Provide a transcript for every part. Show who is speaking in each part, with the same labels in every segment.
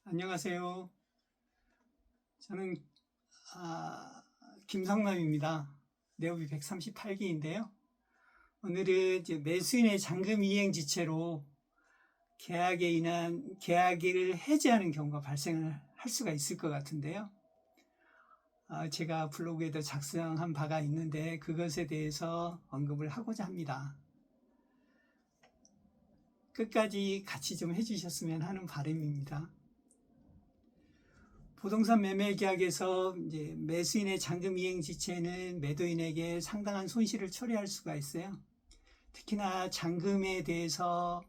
Speaker 1: 안녕하세요. 저는 김성남입니다. 내업이 138기인데요. 오늘은 이제 매수인의 잔금 이행 지체로 계약에 인한 계약을 해지하는 경우가 발생을 할 수가 있을 것 같은데요. 제가 블로그에도 작성한 바가 있는데 그것에 대해서 언급을 하고자 합니다. 끝까지 같이 좀 해주셨으면 하는 바람입니다. 부동산 매매 계약에서 이제 매수인의 잔금 이행 지체는 매도인에게 상당한 손실을 초래할 수가 있어요. 특히나 잔금에 대해서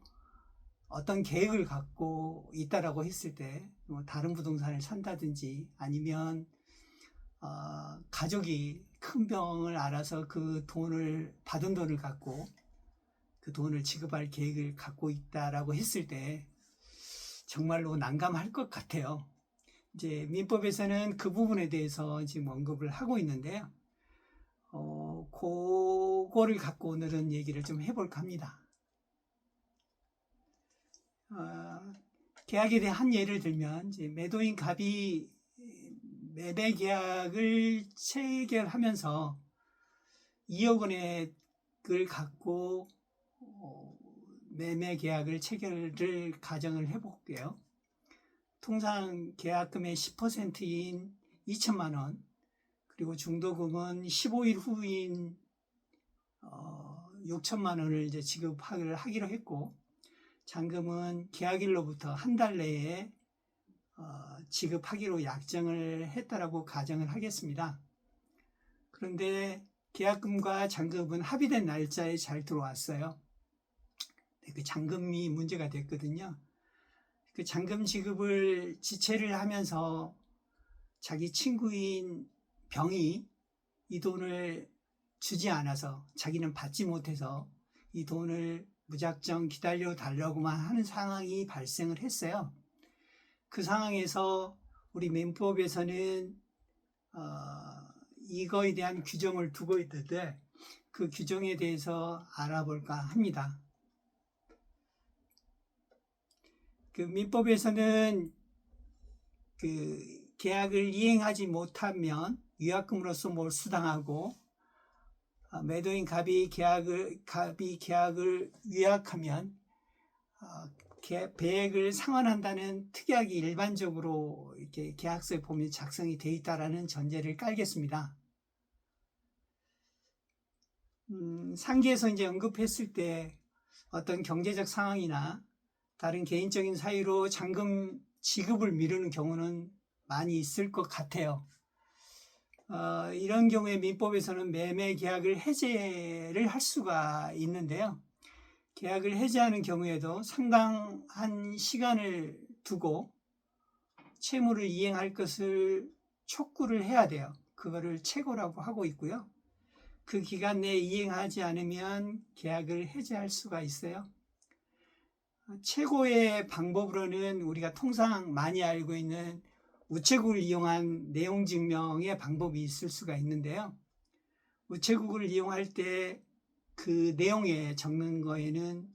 Speaker 1: 어떤 계획을 갖고 있다라고 했을 때, 뭐 다른 부동산을 산다든지 아니면 가족이 큰 병을 앓아서 그 돈을 받은 돈을 갖고 그 돈을 지급할 계획을 갖고 있다라고 했을 때 정말로 난감할 것 같아요. 이제 민법에서는 그 부분에 대해서 지금 언급을 하고 있는데요. 그거를 갖고 오늘은 얘기를 좀 해볼까 합니다. 계약에 대한 예를 들면 이제 매도인 갑이 매매 계약을 체결하면서 2억 원을 갖고 매매 계약을 체결을 가정을 해볼게요. 통상 계약금의 10%인 2천만 원, 그리고 중도금은 15일 후인 6천만 원을 이제 지급을 하기로 했고, 잔금은 계약일로부터 한 달 내에 지급하기로 약정을 했다라고 가정을 하겠습니다. 그런데 계약금과 잔금은 합의된 날짜에 잘 들어왔어요. 그 잔금이 문제가 됐거든요. 그 잔금 지급을 지체를 하면서 자기 친구인 병이 이 돈을 주지 않아서 자기는 받지 못해서 이 돈을 무작정 기다려 달라고만 하는 상황이 발생을 했어요. 그 상황에서 우리 민법에서는 이거에 대한 규정을 두고 있는데 그 규정에 대해서 알아볼까 합니다. 그 민법에서는 그 계약을 이행하지 못하면 위약금으로서 몰수당하고, 매도인 갑이 계약을 위약하면 배액을 상환한다는 특약이 일반적으로 이렇게 계약서에 보면 작성이 되어 있다라는 전제를 깔겠습니다. 상기에서 이제 언급했을 때 어떤 경제적 상황이나 다른 개인적인 사유로 잔금 지급을 미루는 경우는 많이 있을 것 같아요. 이런 경우에 민법에서는 매매 계약을 해제를 할 수가 있는데요. 계약을 해제하는 경우에도 상당한 시간을 두고 채무를 이행할 것을 촉구를 해야 돼요. 그거를 채고라고 하고 있고요. 그 기간 내에 이행하지 않으면 계약을 해제할 수가 있어요. 최고의 방법으로는 우리가 통상 많이 알고 있는 우체국을 이용한 내용 증명의 방법이 있을 수가 있는데요. 우체국을 이용할 때 그 내용에 적는 거에는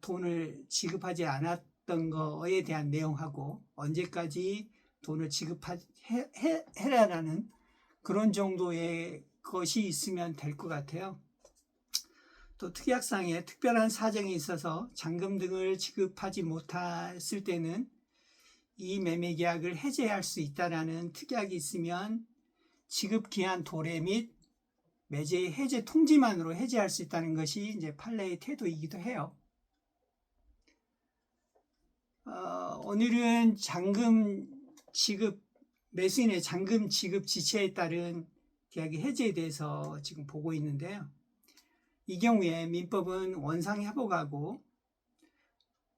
Speaker 1: 돈을 지급하지 않았던 거에 대한 내용하고 언제까지 돈을 지급해라라는 그런 정도의 것이 있으면 될 것 같아요. 또 특약상에 특별한 사정이 있어서 잔금 등을 지급하지 못했을 때는 이 매매 계약을 해제할 수 있다라는 특약이 있으면 지급기한 도래 및 매제의 해제 통지만으로 해제할 수 있다는 것이 이제 판례의 태도이기도 해요. 오늘은 잔금 지급, 매수인의 잔금 지급 지체에 따른 계약의 해제에 대해서 지금 보고 있는데요. 이 경우에 민법은 원상회복하고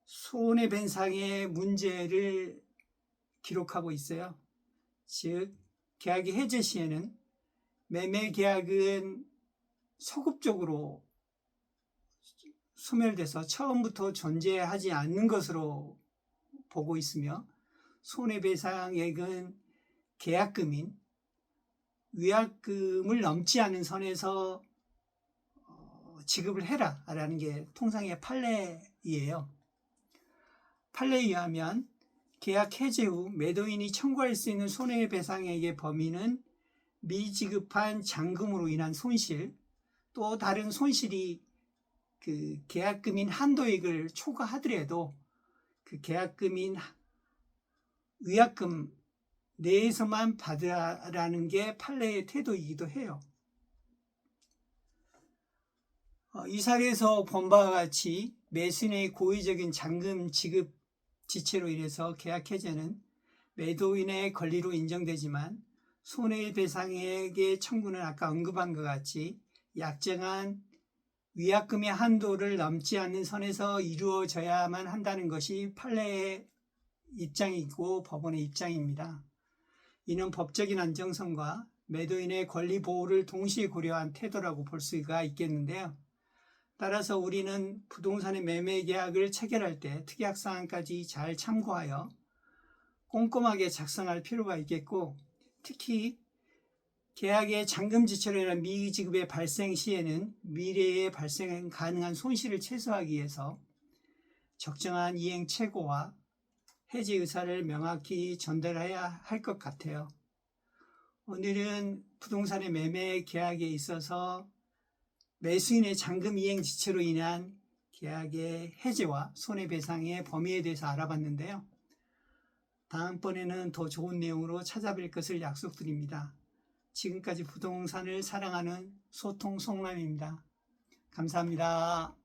Speaker 1: 손해배상의 문제를 기록하고 있어요. 즉, 계약의 해제 시에는 매매 계약은 소급적으로 소멸돼서 처음부터 존재하지 않는 것으로 보고 있으며, 손해배상액은 계약금인 위약금을 넘지 않은 선에서 지급을 해라라는 게 통상의 판례이에요. 판례에 의하면 계약 해제 후 매도인이 청구할 수 있는 손해배상액의 범위는 미지급한 잔금으로 인한 손실, 또 다른 손실이 그 계약금인 한도액을 초과하더라도 그 계약금인 위약금 내에서만 받으라는 게 판례의 태도이기도 해요. 이 사례에서 본 바와 같이 매수인의 고의적인 잔금 지급 지체로 인해서 계약 해제는 매도인의 권리로 인정되지만 손해배상액의 청구는 아까 언급한 것 같이 약정한 위약금의 한도를 넘지 않는 선에서 이루어져야만 한다는 것이 판례의 입장이고 법원의 입장입니다. 이는 법적인 안정성과 매도인의 권리 보호를 동시에 고려한 태도라고 볼 수가 있겠는데요. 따라서 우리는 부동산의 매매 계약을 체결할 때 특약 사항까지 잘 참고하여 꼼꼼하게 작성할 필요가 있겠고, 특히 계약의 잔금 지체로 인한 미지급의 발생 시에는 미래에 발생 가능한 손실을 최소화하기 위해서 적정한 이행 최고와 해지 의사를 명확히 전달해야 할 것 같아요. 오늘은 부동산의 매매 계약에 있어서 매수인의 잔금 이행 지체로 인한 계약의 해지와 손해배상의 범위에 대해서 알아봤는데요. 다음번에는 더 좋은 내용으로 찾아뵐 것을 약속드립니다. 지금까지 부동산을 사랑하는 소통 송남입니다. 감사합니다.